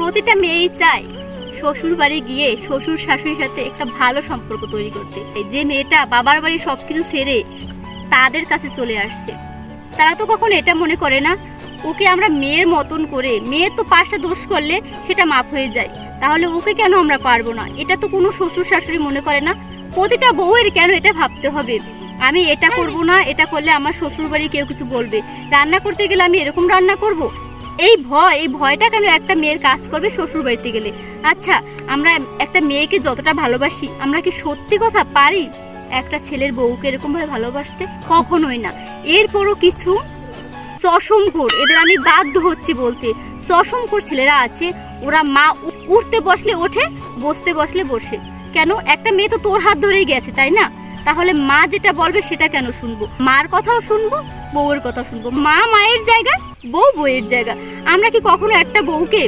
প্রতিটা মেয়েই চায় শ্বশুর বাড়ি গিয়ে শ্বশুর শাশুড়ির সাথে একটা ভালো সম্পর্ক তৈরি করতে। যে মেয়েটা বাবার বাড়ি সবকিছু ছেড়ে তাদের কাছে চলে আসছে, তারা তো কখনো এটা মনে করে না ওকে আমরা মেয়ের মতন করে, মেয়ের তো 5টা দোষ করলে সেটা মাফ হয়ে যায়, তাহলে ওকে কেন আমরা পারবো না? এটা তো কোনো শ্বশুর শাশুড়ি মনে করে না। প্রতিটা বউয়ের কেন এটা ভাবতে হবে আমি এটা করব না, এটা করলে আমার শ্বশুর বাড়ি কেউ কিছু বলবে, রান্না করতে গেলে আমি এরকম রান্না করব? এই ভয়টা কেন একটা মেয়ের কাজ করবে শ্বশুর বাড়িতে গেলে? আচ্ছা, আমরা একটা মেয়েকে যতটা ভালোবাসি, আমরা কি সত্যি কথা পারি একটা ছেলের বউকে এরকম ভাবে ভালোবাসতে? কখনোই না। এরপরও কিছু চশমখোর, এদের আমি বাধ্য হচ্ছি বলতে, চশমখোর ছেলেরা আছে, ওরা মা উঠতে বসলে ওঠে, বসতে বসলে বসে। কেন? একটা মেয়ে তো তোর হাত ধরেই গেছে, তাই না? তাহলে মা যেটা বলবে সেটা কেন শুনবো? মার কথাও শুনবো, বউয়ের কথাও শুনবো। মা মায়ের জায়গা, বউ বউয়ের জায়গা। আমরা কি কখনো একটা বউকে